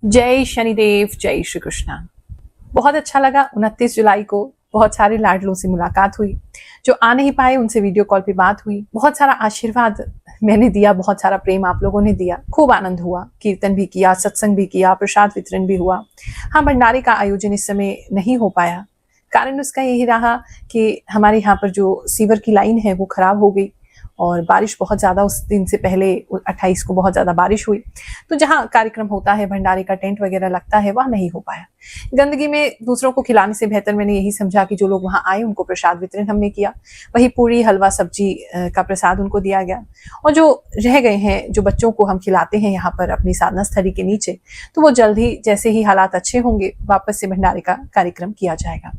जय शनिदेव, जय श्री कृष्णा। बहुत अच्छा लगा 29 जुलाई को बहुत सारे लाडलों से मुलाकात हुई। जो आ नहीं पाए उनसे वीडियो कॉल पे बात हुई। बहुत सारा आशीर्वाद मैंने दिया, बहुत सारा प्रेम आप लोगों ने दिया। खूब आनंद हुआ, कीर्तन भी किया, सत्संग भी किया, प्रसाद वितरण भी हुआ। हाँ, भंडारे का आयोजन इस समय नहीं हो पाया। कारण उसका यही रहा कि हमारे यहाँ पर जो सीवर की लाइन है वो खराब हो गई और बारिश बहुत ज़्यादा, उस दिन से पहले 28 को बहुत ज़्यादा बारिश हुई, तो जहाँ कार्यक्रम होता है, भंडारे का टेंट वगैरह लगता है, वहाँ नहीं हो पाया। गंदगी में दूसरों को खिलाने से बेहतर मैंने यही समझा कि जो लोग वहाँ आए उनको प्रसाद वितरण हमने किया। वही पूरी, हलवा, सब्जी का प्रसाद उनको दिया गया। और जो रह गए हैं, जो बच्चों को हम खिलाते हैं यहाँ पर अपनी साधना स्थली के नीचे, तो वो जल्द ही, जैसे ही हालात अच्छे होंगे, वापस से भंडारे का कार्यक्रम किया जाएगा।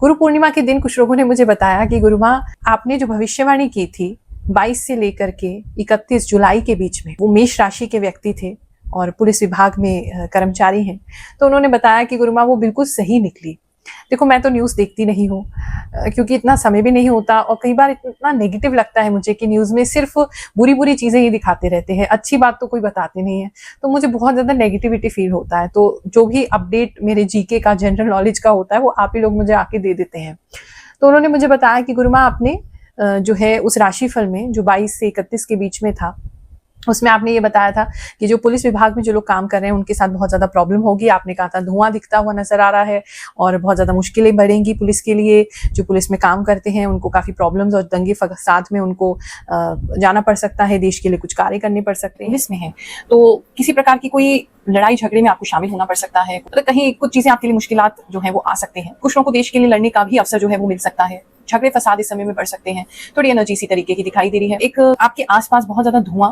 गुरु पूर्णिमा के दिन कुछ लोगों ने मुझे बताया कि गुरु माँ, आपने जो भविष्यवाणी की थी 22 से लेकर के 31 जुलाई के बीच में, वो मेष राशि के व्यक्ति थे और पुलिस विभाग में कर्मचारी हैं, तो उन्होंने बताया कि गुरु माँ वो बिल्कुल सही निकली। देखो, मैं तो न्यूज़ देखती नहीं हूँ क्योंकि इतना समय भी नहीं होता और कई बार इतना नेगेटिव लगता है मुझे कि न्यूज़ में सिर्फ बुरी बुरी चीज़ें ही दिखाते रहते हैं, अच्छी बात तो कोई बताते नहीं है, तो मुझे बहुत ज़्यादा नेगेटिविटी फील होता है। तो जो भी अपडेट मेरे जीके का, जनरल नॉलेज का होता है, वो आप ही लोग मुझे आके दे देते हैं। तो उन्होंने मुझे बताया कि गुरु माँ, आपने जो है उस राशिफल में जो 22 से 31 के बीच में था, उसमें आपने ये बताया था कि जो पुलिस विभाग में जो लोग काम कर रहे हैं उनके साथ बहुत ज़्यादा प्रॉब्लम होगी। आपने कहा था धुआं दिखता हुआ नजर आ रहा है और बहुत ज़्यादा मुश्किलें बढ़ेंगी पुलिस के लिए। जो पुलिस में काम करते हैं उनको काफ़ी प्रॉब्लम्स और दंगे फसाद में उनको जाना पड़ सकता है, देश के लिए कुछ कार्य करने पड़ सकते हैं। पुलिस में है तो किसी प्रकार की कोई लड़ाई झगड़े में आपको शामिल होना पड़ सकता है, तो कहीं कुछ चीज़ें आपके लिए मुश्किलात जो है वो आ सकते हैं। कुछ लोगों को देश के लिए लड़ने का भी अवसर जो है वो मिल सकता है। झगड़े फसाद इस समय में बढ़ सकते हैं। थोड़ी एनर्जी इसी तरीके की दिखाई दे रही है। एक आपके आसपास बहुत ज्यादा धुआं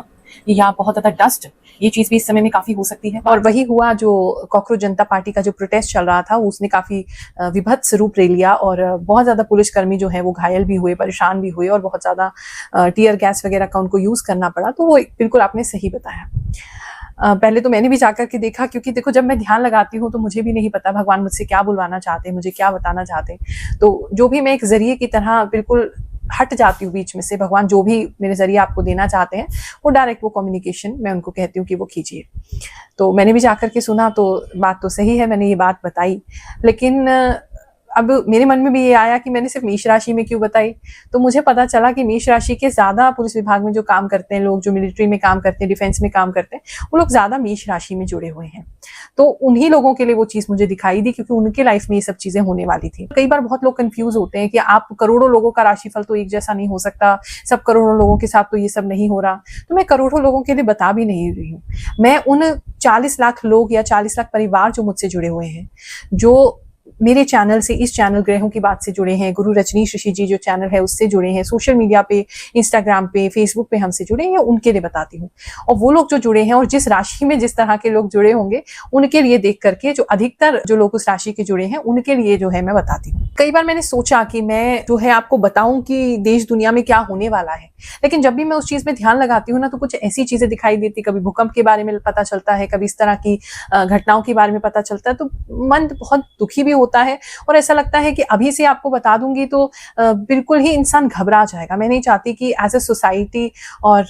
या बहुत ज्यादा डस्ट, ये चीज भी इस समय में काफी हो सकती है। और वही हुआ, जो कॉकरोच जनता पार्टी का जो प्रोटेस्ट चल रहा था उसने काफी विभत्स रूप ले लिया और बहुत ज्यादा पुलिसकर्मी जो है वो घायल भी हुए, परेशान भी हुए और बहुत ज्यादा टीयर गैस वगैरह का उनको यूज करना पड़ा। तो वो बिल्कुल आपने सही बताया। पहले तो मैंने भी जाकर के देखा, क्योंकि देखो, जब मैं ध्यान लगाती हूँ तो मुझे भी नहीं पता भगवान मुझसे क्या बुलवाना चाहते हैं, मुझे क्या बताना चाहते हैं। तो जो भी मैं एक जरिए की तरह बिल्कुल हट जाती हूँ बीच में से। भगवान जो भी मेरे जरिए आपको देना चाहते हैं वो डायरेक्ट, वो कम्युनिकेशन मैं उनको कहती हूँ कि वो कीजिए। तो मैंने भी जाकर के सुना, तो बात तो सही है, मैंने ये बात बताई। लेकिन अब मेरे मन में भी ये आया कि मैंने सिर्फ मेष राशि में क्यों बताई। तो मुझे पता चला कि मेष राशि के ज्यादा पुलिस विभाग में जो काम करते हैं लोग, जो मिलिट्री में काम करते हैं, डिफेंस में काम करते हैं, वो लोग ज्यादा मेष राशि में जुड़े हुए हैं। तो उन्हीं लोगों के लिए वो चीज मुझे दिखाई दी, क्योंकि उनके लाइफ में ये सब चीजें होने वाली थी। कई बार बहुत लोग कंफ्यूज होते हैं कि आप, करोड़ों लोगों का राशिफल तो एक जैसा नहीं हो सकता, सब करोड़ों लोगों के साथ तो ये सब नहीं हो रहा। तो मैं करोड़ों लोगों के लिए बता भी नहीं रही हूँ। मैं उन 40 लाख लोग या 40 लाख परिवार जो मुझसे जुड़े हुए हैं, जो मेरे चैनल से, इस चैनल ग्रहों की बात से जुड़े हैं, गुरु रजनीश ऋषि जी जो चैनल है उससे जुड़े हैं, सोशल मीडिया पे, इंस्टाग्राम पे, फेसबुक पे हमसे जुड़े हैं, उनके लिए बताती हूँ। और वो लोग जो जुड़े हैं और जिस राशि में जिस तरह के लोग जुड़े होंगे, उनके लिए देख करके, जो अधिकतर जो लोग उस राशि के जुड़े हैं उनके लिए जो है मैं बताती हूँ। कई बार मैंने सोचा कि मैं जो है आपको बताऊं कि देश दुनिया में क्या होने वाला है, लेकिन जब भी मैं उस चीज में ध्यान लगाती हूँ ना, तो कुछ ऐसी चीजें दिखाई देती, कभी भूकंप के बारे में पता चलता है, कभी इस तरह की घटनाओं के बारे में पता चलता है, तो मन बहुत दुखी भी होता है और ऐसा लगता है कि अभी से आपको बता दूंगी तो बिल्कुल ही इंसान घबरा जाएगा। मैं नहीं चाहती कि एज ए सोसाइटी और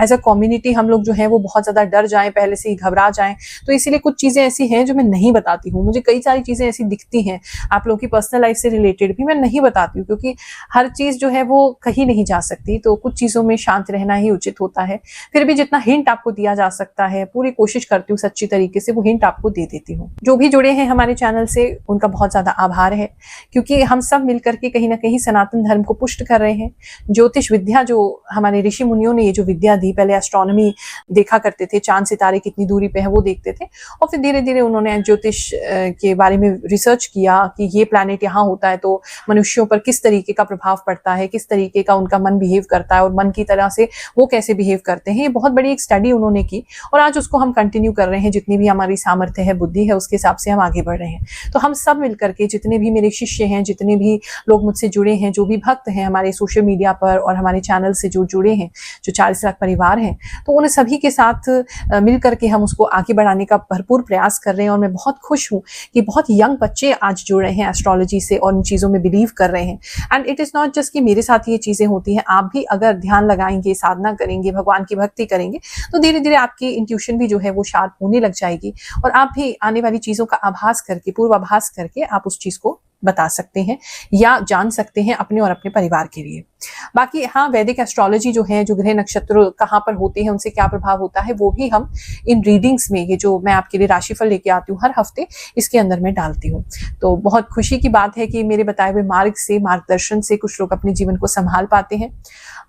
एज ए कम्युनिटी हम लोग जो है वो बहुत ज्यादा डर जाएं, पहले से ही घबरा जाएं। तो इसीलिए कुछ चीजें ऐसी हैं जो मैं नहीं बताती हूँ। मुझे कई सारी चीजें ऐसी दिखती हैं आप लोगों की पर्सनल लाइफ से रिलेटेड भी, मैं नहीं बताती हूँ, क्योंकि हर चीज जो है वो कहीं नहीं जा सकती। तो कुछ चीजों में शांत रहना ही उचित होता है। फिर भी जितना हिंट आपको दिया जा सकता है, पूरी कोशिश करती हूँ सच्ची तरीके से वो हिंट आपको दे देती हूँ। जो भी जुड़े हैं हमारे चैनल से, उनका बहुत ज्यादा आभार है, क्योंकि हम सब मिलकर के कहीं ना कहीं सनातन धर्म को पुष्ट कर रहे हैं। ज्योतिष विद्या, जो हमारे ऋषि मुनियों ने ये जो विद्या दी, पहले एस्ट्रोनॉमी देखा करते थे, चांद सितारे कितनी दूरी पे है वो देखते थे, और फिर धीरे धीरे उन्होंने ज्योतिष के बारे में रिसर्च किया कि ये प्लैनेट यहाँ होता है तो मनुष्यों पर किस तरीके का प्रभाव पड़ता है, किस तरीके का उनका मन बिहेव करता है और मन की तरह से वो कैसे बिहेव करते हैं। ये बहुत बड़ी एक स्टडी उन्होंने की और आज उसको हम कंटिन्यू कर रहे हैं। जितनी भी हमारी सामर्थ्य है, बुद्धि है, उसके हिसाब से हम आगे बढ़ रहे हैं। तो हम सब सब मिलकर के, जितने भी मेरे शिष्य हैं, जितने भी लोग मुझसे जुड़े हैं, जो भी भक्त हैं हमारे सोशल मीडिया पर और हमारे चैनल से जो जुड़े हैं, जो 40 लाख परिवार हैं, तो उन सभी के साथ मिल करके हम उसको आगे बढ़ाने का भरपूर प्रयास कर रहे हैं। और मैं बहुत खुश हूँ कि बहुत यंग बच्चे आज जुड़ रहे हैं एस्ट्रोलॉजी से और इन चीज़ों में बिलीव कर रहे हैं। And it is not just कि मेरे साथ ये चीज़ें होती हैं, आप भी अगर ध्यान लगाएंगे, साधना करेंगे, भगवान की भक्ति करेंगे, तो धीरे धीरे आपकी इंट्यूशन भी जो है वो शार्प होने लग जाएगी और आप भी आने वाली चीज़ों का आभास करके, पूर्वाभास करके आप उस चीज़ को बता सकते हैं या जान सकते हैं अपने और अपने परिवार के लिए। बाकी हाँ, वैदिक एस्ट्रोलॉजी जो है, जो ग्रह नक्षत्र कहाँ पर होते हैं, उनसे क्या प्रभाव होता है, वो भी हम इन रीडिंग्स में, ये जो मैं आपके लिए राशिफल लेके आती हूँ हर हफ्ते, इसके अंदर मैं डालती हूँ। तो बहुत खुशी की बात है कि मेरे बताए हुए मार्ग से, मार्गदर्शन से कुछ लोग अपने जीवन को संभाल पाते हैं।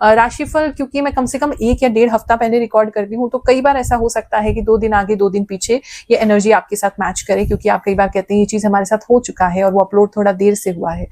राशिफल क्योंकि मैं कम से कम 1 या 1.5 हफ्ता पहले रिकॉर्ड करती हूँ, तो कई बार ऐसा हो सकता है कि 2 दिन आगे 2 दिन पीछे ये एनर्जी आपके साथ मैच करे, क्योंकि आप कई बार कहते हैं ये चीज हमारे साथ हो चुका है और वो अपलोड थोड़ा देर से हुआ है।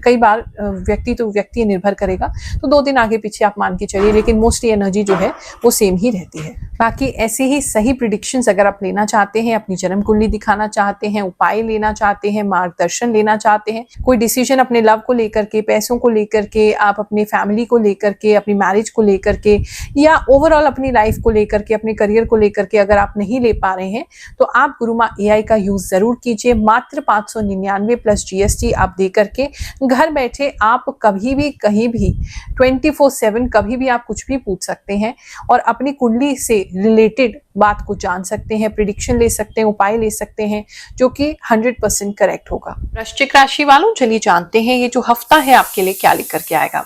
कई बार व्यक्ति तो व्यक्ति निर्भर करेगा, तो 2 दिन आगे पीछे आप मान के चलिए, लेकिन मोस्टली एनर्जी जो है वो सेम ही रहती है। बाकी ऐसे ही सही प्रिडिक्शंस अगर आप लेना चाहते हैं, अपनी जन्म कुंडली दिखाना चाहते हैं, उपाय लेना चाहते हैं, मार्गदर्शन लेना चाहते हैं, कोई डिसीजन अपने लव को लेकर के, पैसों को लेकर के, आप अपनी फैमिली को लेकर के, अपनी मैरिज को लेकर के, या ओवरऑल अपनी लाइफ को लेकर के, अपने करियर को लेकर के अगर आप नहीं ले पा रहे हैं, तो आप गुरुमा एआई का यूज जरूर कीजिए। मात्र 599 प्लस जीएसटी आप दे करके घर बैठे आप कभी भी कहीं भी 24/7 कभी भी आप कुछ भी पूछ सकते हैं और अपनी कुंडली से रिलेटेड बात को जान सकते हैं, प्रिडिक्शन ले सकते हैं, उपाय ले सकते हैं, जो कि 100% करेक्ट होगा। वृश्चिक राशि वालों, चलिए जानते हैं ये जो हफ्ता है आपके लिए क्या लेकर के आएगा।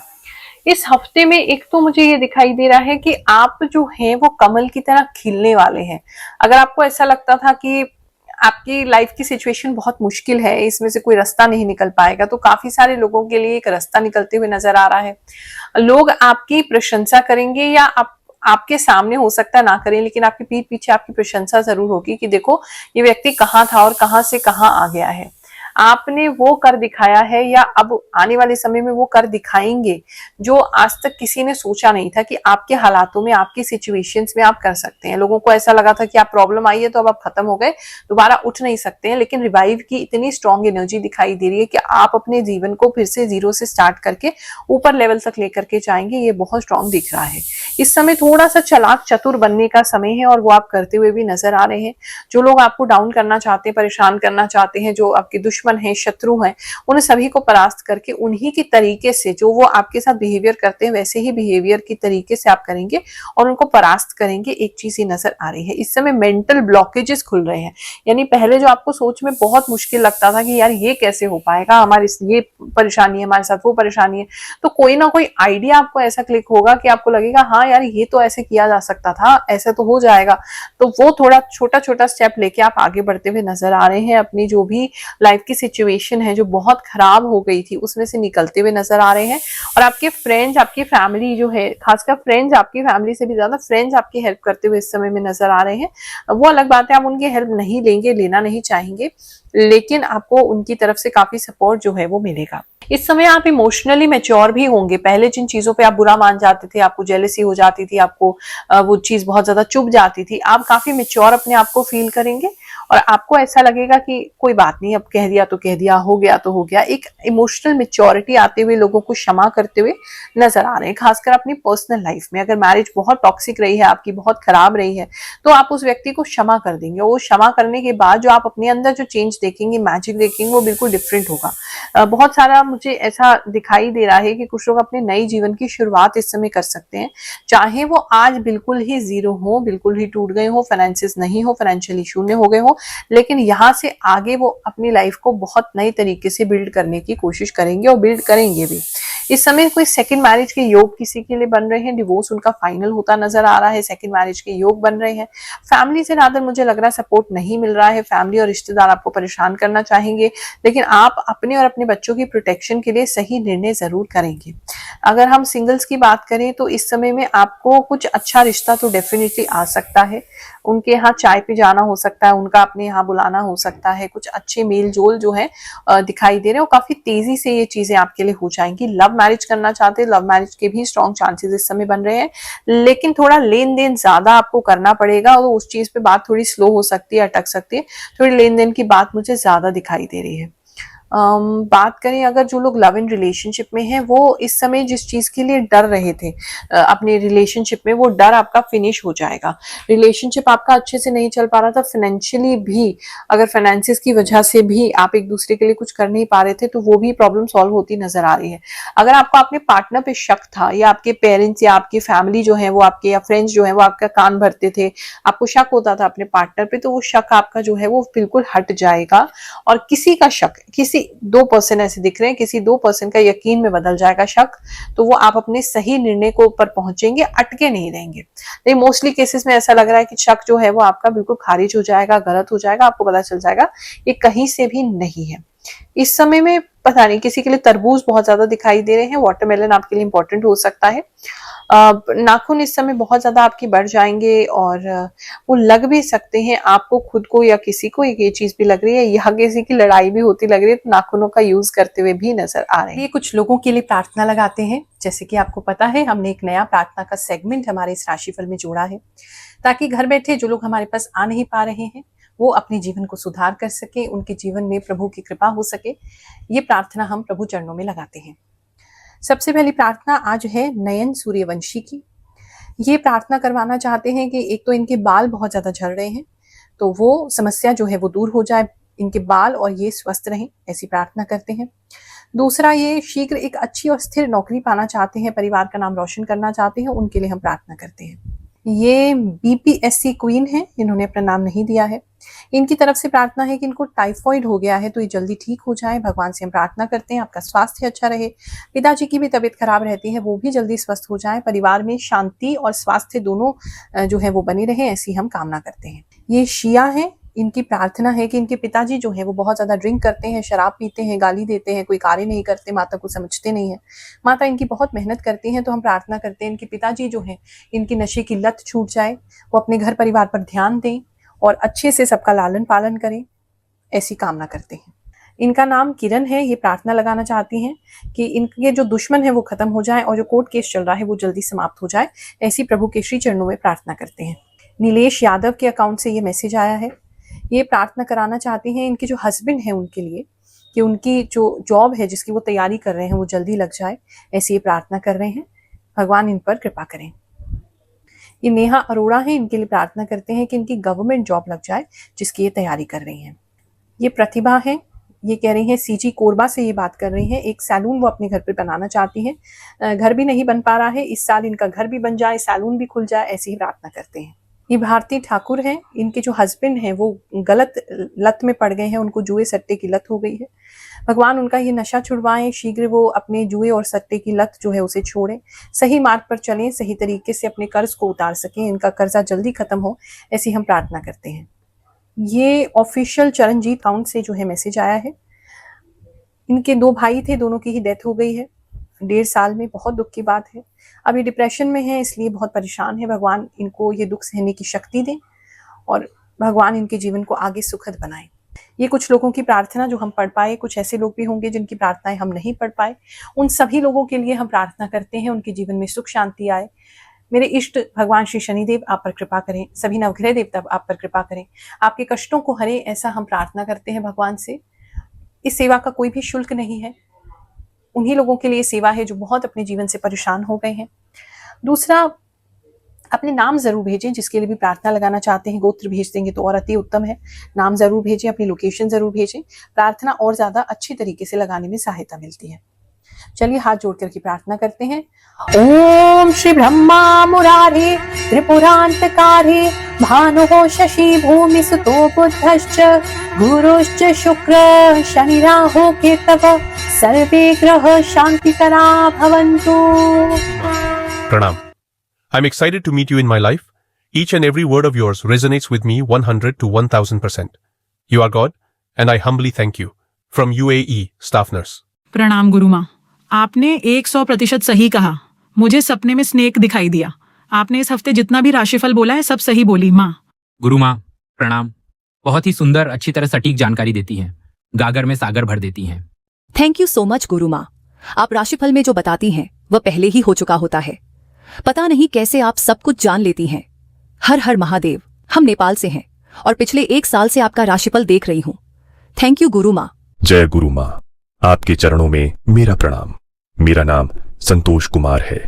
इस हफ्ते में एक तो मुझे ये दिखाई दे रहा है कि आप जो हैं वो कमल की तरह खिलने वाले हैं। अगर आपको ऐसा लगता था कि आपकी लाइफ की सिचुएशन बहुत मुश्किल है, इसमें से कोई रास्ता नहीं निकल पाएगा, तो काफी सारे लोगों के लिए एक रास्ता निकलते हुए नजर आ रहा है। लोग आपकी प्रशंसा करेंगे या आपके सामने हो सकता है ना करें, लेकिन आपके पीठ पीछे आपकी प्रशंसा जरूर होगी कि देखो ये व्यक्ति कहाँ था और कहाँ से कहाँ आ गया है। आपने वो कर दिखाया है या अब आने वाले समय में वो कर दिखाएंगे जो आज तक किसी ने सोचा नहीं था कि आपके हालातों में, आपकी सिचुएशंस में आप कर सकते हैं। लोगों को ऐसा लगा था कि आप प्रॉब्लम आई है तो अब आप खत्म हो गए, दोबारा उठ नहीं सकते हैं, लेकिन रिवाइव की इतनी स्ट्रॉन्ग एनर्जी दिखाई दे रही है कि आप अपने जीवन को फिर से जीरो से स्टार्ट करके ऊपर लेवल तक लेकर के जाएंगे। ये बहुत स्ट्रॉन्ग दिख रहा है। इस समय थोड़ा सा चालाक चतुर बनने का समय है और वो आप करते हुए भी नजर आ रहे हैं। जो लोग आपको डाउन करना चाहते हैं, परेशान करना चाहते हैं, जो आपके दुश्मन हैं, शत्रु हैं, उन सभी को परास्त करके उन्हीं की तरीके से जो वो आपके साथ बिहेवियर करते हैं वैसे ही बिहेवियर की तरीके से आप करेंगे और उनको परास्त करेंगे। एक चीज ही नजर आ रही है, इस समय मेंटल ब्लॉकेजेस खुल रहे हैं। यानी पहले जो आपको सोच में बहुत मुश्किल लगता था कि यार ये कैसे हो पाएगा, हमारी ये परेशानी है, हमारे साथ वो परेशानी है, तो कोई ना कोई आइडिया आपको ऐसा क्लिक होगा कि आपको लगेगा हाँ यार ये तो ऐसे किया जा सकता था, ऐसे तो हो जाएगा। तो वो थोड़ा छोटा छोटा स्टेप लेके आप आगे बढ़ते हुए नजर आ रहे हैं। अपनी जो भी लाइफ की सिचुएशन है जो बहुत खराब हो गई थी उसमें से निकलते हुए नजर आ रहे हैं। और आपके फ्रेंड्स, आपकी फैमिली जो है, खासकर फ्रेंड्स, आपकी फैमिली से भी ज्यादा फ्रेंड्स आपकी हेल्प करते हुए इस समय में नजर आ रहे हैं। वो अलग बात है आप उनकी हेल्प नहीं लेंगे, लेना नहीं चाहेंगे, लेकिन आपको उनकी तरफ से काफी सपोर्ट जो है वो मिलेगा। इस समय आप इमोशनली मैच्योर भी होंगे। पहले जिन चीजों पे आप बुरा मान जाते थे, आपको जेलसी हो जाती थी, आपको वो चीज बहुत ज्यादा चुभ जाती थी, आप काफी मैच्योर अपने आप को फील करेंगे और आपको ऐसा लगेगा कि कोई बात नहीं, अब कह दिया तो कह दिया, हो गया तो हो गया। एक इमोशनल मैच्योरिटी आते हुए, लोगों को क्षमा करते हुए नजर आ रहे हैं। खासकर अपनी पर्सनल लाइफ में अगर मैरिज बहुत टॉक्सिक रही है, आपकी बहुत खराब रही है, तो आप उस व्यक्ति को क्षमा कर देंगे। वो क्षमा करने के बाद जो आप अपने अंदर जो चेंज देखेंगे, मैजिक देखेंगे, वो बिल्कुल डिफरेंट होगा। बहुत सारा मुझे ऐसा दिखाई दे रहा है कि कुछ लोग अपने नए जीवन की शुरुआत इस समय कर सकते हैं, चाहे वो आज बिल्कुल ही जीरो हो, बिल्कुल ही टूट गए हो, फाइनेंसिस नहीं हो, फाइनेंशियली शून्य हो गए हो, लेकिन यहाँ से आगे वो अपनी लाइफ को बहुत नई तरीके से बिल्ड करने की कोशिश करेंगे और बिल्ड करेंगे भी। इस समय कोई सेकंड मैरिज के योग किसी के लिए बन रहे हैं, डिवोर्स उनका फाइनल होता नजर आ रहा है, सेकंड मैरिज के योग बन रहे हैं। फैमिली से रादर मुझे लग रहा है सपोर्ट नहीं मिल रहा है, फैमिली और रिश्तेदार आपको परेशान करना चाहेंगे, लेकिन आप अपने और अपने बच्चों की प्रोटेक्शन के लिए सही निर्णय जरूर करेंगे। अगर हम सिंगल्स की बात करें तो इस समय में आपको कुछ अच्छा रिश्ता तो डेफिनेटली आ सकता है। उनके यहाँ चाय पे जाना हो सकता है, उनका अपने यहाँ बुलाना हो सकता है, कुछ अच्छे मेल जोल जो है दिखाई दे रहे हैं, और काफी तेजी से ये चीजें आपके लिए हो जाएंगी। लव मैरिज करना चाहते हैं, लव मैरिज के भी स्ट्रॉन्ग चांसेस इस समय बन रहे हैं, लेकिन थोड़ा लेन देन ज्यादा आपको करना पड़ेगा और उस चीज पे बात थोड़ी स्लो हो सकती है, अटक सकती है। थोड़ी लेन देन की बात मुझे ज्यादा दिखाई दे रही है। बात करें अगर जो लोग लव इन रिलेशनशिप में हैं वो इस समय जिस चीज के लिए डर रहे थे अपने रिलेशनशिप में, वो डर आपका फिनिश हो जाएगा। रिलेशनशिप आपका अच्छे से नहीं चल पा रहा था, फाइनेंशियली भी अगर फाइनेंसिस की वजह से भी आप एक दूसरे के लिए कुछ कर नहीं पा रहे थे तो वो भी प्रॉब्लम सॉल्व होती नजर आ रही है। अगर आपको अपने पार्टनर पे शक था या आपके पेरेंट्स या आपकी फैमिली जो है वो आपके या फ्रेंड्स जो है वो आपका कान भरते थे, आपको शक होता था अपने पार्टनर पे, तो वो शक आपका जो है वो बिल्कुल हट जाएगा और किसी का शक, किसी 2% ऐसे दिख रहे हैं, किसी 2% का यकीन में बदल जाएगा शक, तो वो आप अपने सही निर्णय को ऊपर पहुंचेंगे, अटके नहीं रहेंगे। नहीं, मोस्टली केसेस में ऐसा लग रहा है कि शक जो है वो आपका बिल्कुल खारिज हो जाएगा, गलत हो जाएगा, आपको पता चल जाएगा ये कहीं से भी नहीं है। इस समय में पता नहीं किसी के लिए तरबूज बहुत ज्यादा दिखाई दे रहे हैं, वाटरमेलन आपके लिए इंपॉर्टेंट हो सकता है। नाखून इस समय बहुत ज्यादा आपकी बढ़ जाएंगे और वो लग भी सकते हैं आपको खुद को या किसी को, ये चीज भी लग रही है यहाँ किसी की लड़ाई भी होती लग रही है, तो नाखूनों का यूज करते हुए भी नजर आ रहे हैं। ये कुछ लोगों के लिए प्रार्थना लगाते हैं। जैसे कि आपको पता है हमने एक नया प्रार्थना का सेगमेंट हमारे इस राशिफल में जोड़ा है, ताकि घर बैठे जो लोग हमारे पास आ नहीं पा रहे हैं वो अपने जीवन को सुधार कर सके, उनके जीवन में प्रभु की कृपा हो सके। ये प्रार्थना हम प्रभु चरणों में लगाते हैं। सबसे पहली प्रार्थना आज है नयन सूर्यवंशी की। ये प्रार्थना करवाना चाहते हैं कि एक तो इनके बाल बहुत ज्यादा झड़ रहे हैं, तो वो समस्या जो है वो दूर हो जाए, इनके बाल और ये स्वस्थ रहें, ऐसी प्रार्थना करते हैं। दूसरा, ये शीघ्र एक अच्छी और स्थिर नौकरी पाना चाहते हैं, परिवार का नाम रोशन करना चाहते हैं, उनके लिए हम प्रार्थना करते हैं। ये बीपीएससी क्वीन है, इन्होंने अपना नाम नहीं दिया है। इनकी तरफ से प्रार्थना है कि इनको टाइफॉइड हो गया है तो ये जल्दी ठीक हो जाए। भगवान से हम प्रार्थना करते हैं आपका स्वास्थ्य अच्छा रहे। पिताजी की भी तबीयत खराब रहती है, वो भी जल्दी स्वस्थ हो जाए। परिवार में शांति और स्वास्थ्य दोनों जो है वो बने रहे, ऐसी हम कामना करते हैं। ये शिया है, इनकी प्रार्थना है कि इनके पिताजी जो है वो बहुत ज्यादा ड्रिंक करते हैं, शराब पीते हैं, गाली देते हैं, कोई कार्य नहीं करते, माता को समझते नहीं है। माता इनकी बहुत मेहनत करती हैं, तो हम प्रार्थना करते हैं इनके पिताजी जो हैं इनकी नशे की लत छूट जाए, वो अपने घर परिवार पर ध्यान दें और अच्छे से सबका लालन पालन करें, ऐसी कामना करते हैं। इनका नाम किरण है। ये प्रार्थना लगाना चाहती हैं कि इनके जो दुश्मन है वो खत्म हो जाए और जो कोर्ट केस चल रहा है वो जल्दी समाप्त हो जाए, ऐसी प्रभु के श्री चरणों में प्रार्थना करते हैं। नीलेश यादव के अकाउंट से ये मैसेज आया है। ये प्रार्थना कराना चाहती हैं इनके जो हस्बैंड है उनके लिए कि उनकी जो जॉब है जिसकी वो तैयारी कर रहे हैं वो जल्दी लग जाए, ऐसी ये प्रार्थना कर रहे हैं। भगवान इन पर कृपा करें। ये नेहा अरोड़ा है, इनके लिए प्रार्थना करते हैं कि इनकी गवर्नमेंट जॉब लग जाए जिसकी ये तैयारी कर रही हैं। ये प्रतिभा है, ये कह रही हैं सीजी कोरबा से ये बात कर रही हैं, एक सैलून वो अपने घर पे बनाना चाहती हैं। घर भी नहीं बन पा रहा है, इस साल इनका घर भी बन जाए, सैलून भी खुल जाए, ऐसी ही प्रार्थना करते हैं। ये भारती ठाकुर हैं, इनके जो हस्बैंड हैं वो गलत लत में पड़ गए हैं, उनको जुए सट्टे की लत हो गई है। भगवान उनका ये नशा छुड़वाएं, शीघ्र वो अपने जुए और सट्टे की लत जो है उसे छोड़ें, सही मार्ग पर चलें, सही तरीके से अपने कर्ज को उतार सकें, इनका कर्जा जल्दी खत्म हो, ऐसी हम प्रार्थना करते हैं। ये ऑफिशियल चरणजीत अकाउंट से जो है मैसेज आया है। इनके 2 भाई थे, दोनों की ही डेथ हो गई है 1.5 साल में, बहुत दुख की बात है। अब ये डिप्रेशन में है, इसलिए बहुत परेशान है। भगवान इनको ये दुख सहने की शक्ति दें और भगवान इनके जीवन को आगे सुखद बनाएं। ये कुछ लोगों की प्रार्थना जो हम पढ़ पाए, कुछ ऐसे लोग भी होंगे जिनकी प्रार्थनाएं हम नहीं पढ़ पाए, उन सभी लोगों के लिए हम प्रार्थना करते हैं, उनके जीवन में सुख शांति आए। मेरे इष्ट भगवान श्री शनिदेव आप पर कृपा करें, सभी नवग्रह देवता आप पर कृपा करें, आपके कष्टों को हरे, ऐसा हम प्रार्थना करते हैं भगवान से। इस सेवा का कोई भी शुल्क नहीं है, उन्हीं लोगों के लिए सेवा है जो बहुत अपने जीवन से परेशान हो गए हैं। दूसरा, अपने नाम जरूर भेजें, जिसके लिए भी प्रार्थना लगाना चाहते हैं, गोत्र भेज देंगे तो और अति उत्तम है। नाम जरूर भेजें, अपनी लोकेशन जरूर भेजें, प्रार्थना और ज्यादा अच्छी तरीके से लगाने में सहायता मिलती है। चलिए हाथ जोड़ करके प्रार्थना करते हैं। ओम श्री ब्रह्मा मुरारे त्रिपुरांतकारे भानुः शशि भूमि सुतो बुद्धश्च गुरुश्च शुक्र शनि राहु केतवः सर्वे ग्रह शांतिकरा भवन्तु। Pranam. I'm excited to meet you in my life. Each and every word of yours resonates with me 100 to 1000%. You are God, and I humbly thank you. From UAE, staff nurse. प्रणाम गुरु माँ, आपने 100% सही कहा। मुझे सपने में snake दिखाई दिया। आपने इस हफ्ते जितना भी राशिफल बोला है सब सही बोली माँ। गुरु माँ प्रणाम, बहुत ही सुंदर, अच्छी तरह सटीक जानकारी देती हैं, गागर में सागर भर देती हैं। थैंक यू सो मच गुरु माँ। आप राशिफल में जो बताती हैं वह पहले ही हो चुका होता है। पता नहीं कैसे आप सब कुछ जान लेती हैं। हर हर महादेव। हम नेपाल से हैं और पिछले 1 साल से आपका राशिफल देख रही हूँ। थैंक यू गुरु माँ। जय गुरु माँ, आपके चरणों में मेरा प्रणाम। मेरा नाम संतोष कुमार है।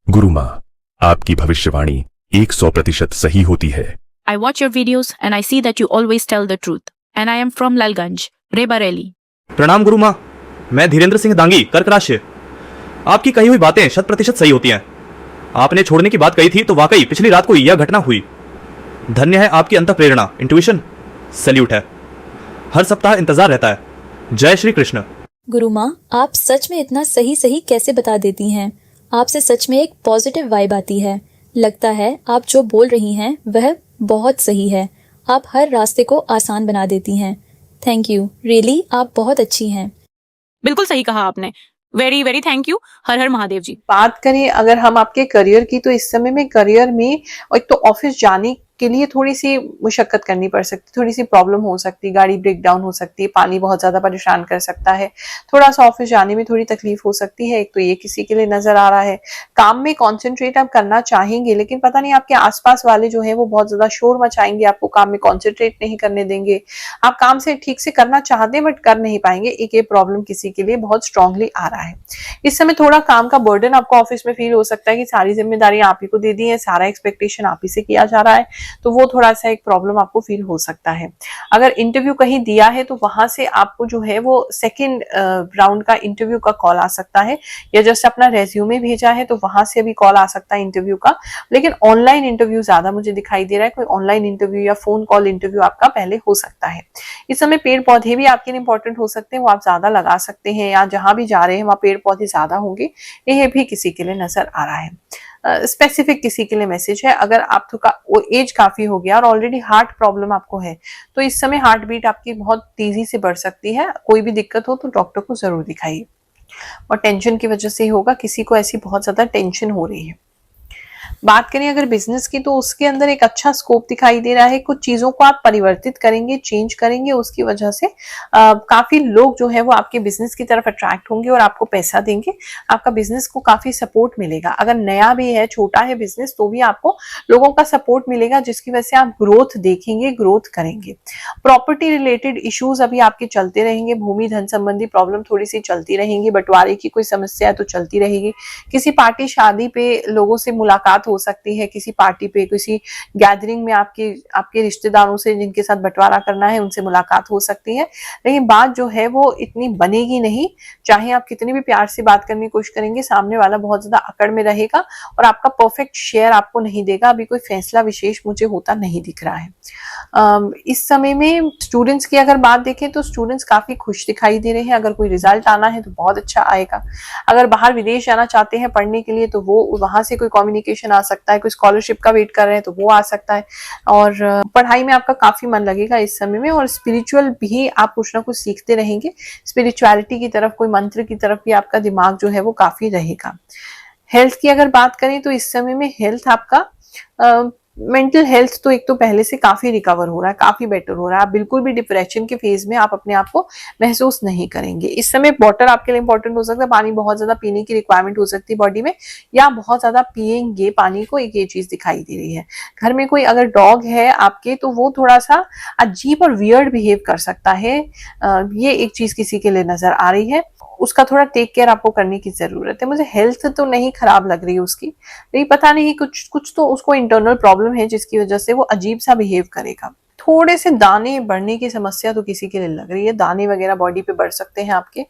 गुरु माँ, आपकी भविष्यवाणी 100% सही होती है। I watch your videos and I see that you always tell the truth. And I am from Lalganj, Rebareli. प्रणाम गुरु माँ, मैं धीरेन्द्र सिंह दांगी, कर्क राशि। आपकी कही हुई बातें 100% सही होती हैं। आपने छोड़ने की बात कही थी तो वाकई पिछली रात को यह घटना हुई। धन्य है आपकी अंतःप्रेरणा, इंट्यूशन, सैल्यूट है। हर सप्ताह इंतजार रहता है। जय श्री कृष्ण। गुरु माँ, आप सच में इतना सही सही कैसे बता देती हैं? आपसे सच में एक पॉजिटिव वाइब आती है। लगता है आप जो बोल रही हैं वह बहुत सही है। आप हर रास्ते को आसान बना देती हैं। थैंक यू, रियली आप बहुत अच्छी हैं। बिल्कुल सही कहा आपने। Very very thank you. हर हर महादेव जी। बात करें अगर हम आपके करियर की, तो इस समय में करियर में एक तो ऑफिस जाने के लिए थोड़ी सी मुशक्कत करनी पड़ सकती, थोड़ी सी प्रॉब्लम हो सकती, गाड़ी ब्रेक डाउन हो सकती है, पानी बहुत ज्यादा परेशान कर सकता है, थोड़ा सा ऑफिस जाने में थोड़ी तकलीफ हो सकती है। एक तो ये किसी के लिए नजर आ रहा है। काम में कॉन्सेंट्रेट आप करना चाहेंगे, लेकिन पता नहीं आपके आसपास वाले जो है वो बहुत ज्यादा शोर मचाएंगे, आपको काम में कॉन्सेंट्रेट नहीं करने देंगे। आप काम से ठीक से करना चाहते हैं बट कर नहीं पाएंगे। एक ये प्रॉब्लम किसी के लिए बहुत स्ट्रांगली आ रहा है। इस समय थोड़ा काम का बर्डन आपको ऑफिस में फील हो सकता है कि सारी जिम्मेदारी आप ही को दे दी है, सारा एक्सपेक्टेशन आप ही से किया जा रहा है, तो वो थोड़ा सा एक प्रॉब्लम आपको फील हो सकता है। अगर इंटरव्यू कहीं दिया है तो वहां से आपको जो है वो सेकंड राउंड का इंटरव्यू का कॉल आ सकता है, या जैसे अपना रेज्यूमे भेजा है तो वहां से भी कॉल आ सकता है इंटरव्यू का। लेकिन ऑनलाइन इंटरव्यू ज्यादा मुझे दिखाई दे रहा है, कोई ऑनलाइन इंटरव्यू या फोन कॉल इंटरव्यू आपका पहले हो सकता है। इस समय पेड़ पौधे भी आपके लिए इंपॉर्टेंट हो सकते हैं, वो आप ज्यादा लगा सकते हैं, या जहां भी जा रहे हैं वहां पेड़ पौधे ज्यादा होंगे, यह भी किसी के लिए नजर आ रहा है। स्पेसिफिक किसी के लिए मैसेज है, अगर आप वो एज काफी हो गया और ऑलरेडी हार्ट प्रॉब्लम आपको है, तो इस समय हार्ट बीट आपकी बहुत तेजी से बढ़ सकती है। कोई भी दिक्कत हो तो डॉक्टर को जरूर दिखाइए। और टेंशन की वजह से ही होगा, किसी को ऐसी बहुत ज्यादा टेंशन हो रही है। बात करें अगर बिजनेस की, तो उसके अंदर एक अच्छा स्कोप दिखाई दे रहा है। कुछ चीजों को आप परिवर्तित करेंगे, चेंज करेंगे, उसकी वजह से काफी लोग जो है वो आपके बिजनेस की तरफ अट्रैक्ट होंगे और आपको पैसा देंगे। आपका बिजनेस को काफी सपोर्ट मिलेगा। अगर नया भी है, छोटा है बिजनेस, तो भी आपको लोगों का सपोर्ट मिलेगा, जिसकी वजह से आप ग्रोथ देखेंगे, ग्रोथ करेंगे। प्रॉपर्टी रिलेटेड इश्यूज अभी आपके चलते रहेंगे। भूमि धन संबंधी प्रॉब्लम थोड़ी सी चलती रहेंगी। बंटवारे की कोई समस्या है तो चलती रहेगी। किसी पार्टी शादी पे लोगों से मुलाकात हो सकती है, किसी पार्टी पे, किसी गैदरिंग में आपके रिश्तेदारों से जिनके साथ बंटवारा करना है उनसे मुलाकात हो सकती है। लेकिन बात जो है वो इतनी बनेगी नहीं। चाहे आप कितनी भी प्यार से बात करने की कोशिश करेंगे, सामने वाला बहुत ज्यादा अकड़ में रहेगा और आपका परफेक्ट शेयर आपको नहीं देगा। अभी कोई फैसला विशेष मुझे होता नहीं दिख रहा है। इस समय में स्टूडेंट्स की अगर बात देखें तो स्टूडेंट्स काफी खुश दिखाई दे रहे हैं। अगर कोई रिजल्ट आना है तो बहुत अच्छा आएगा। अगर बाहर विदेश जाना चाहते हैं पढ़ने के लिए, तो वो वहां से कोई कम्युनिकेशन आ सकता है। कोई स्कॉलरशिप का वेट कर रहे हैं तो वो आ सकता है। और पढ़ाई में आपका काफी मन लगेगा इस समय में। और स्पिरिचुअल भी आप कुछ ना कुछ सीखते रहेंगे। स्पिरिचुअलिटी की तरफ, कोई मंत्र की तरफ भी आपका दिमाग जो है वो काफी रहेगा। हेल्थ की अगर बात करें तो इस समय में हेल्थ आपका मेंटल हेल्थ तो एक तो पहले से काफी रिकवर हो रहा है, काफी बेटर हो रहा है। आप बिल्कुल भी डिप्रेशन के फेज में आप अपने आप को महसूस नहीं करेंगे। इस समय वाटर आपके लिए इंपॉर्टेंट हो सकता है। पानी बहुत ज्यादा पीने की रिक्वायरमेंट हो सकती है बॉडी में, या बहुत ज्यादा पिएंगे पानी को, एक ये चीज दिखाई दे रही है। घर में कोई अगर डॉग है आपके, तो वो थोड़ा सा अजीब और वियर्ड बिहेव कर सकता है। ये एक चीज किसी के लिए नजर आ रही है। उसका थोड़ा टेक केयर आपको करने की जरूरत है। मुझे हेल्थ तो नहीं खराब लग रही उसकी, लेकिन पता नहीं कुछ तो उसको इंटरनल प्रॉब्लम है जिसकी वजह से वो अजीब सा बिहेव करेगा। थोड़े से दाने बढ़ने की समस्या तो किसी के लिए लग रही है। दाने वगैरह बॉडी पे बढ़ सकते हैं आपके,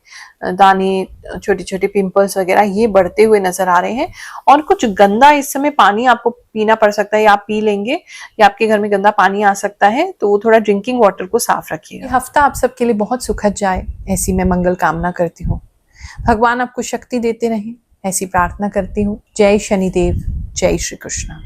दाने, छोटे छोटे पिंपल्स वगैरह ये बढ़ते हुए नजर आ रहे हैं। और कुछ गंदा इस समय पानी आपको पीना पड़ सकता है, या आप पी लेंगे, या आपके घर में गंदा पानी आ सकता है, तो वो थोड़ा ड्रिंकिंग वाटर को साफ रखिएगा। हफ्ता आप सबके लिए बहुत सुखद जाए, ऐसी मैं मंगल कामना करती हूँ। भगवान आपको शक्ति देते रहें, ऐसी प्रार्थना करती हूँ। जय शनिदेव, जय श्री कृष्ण।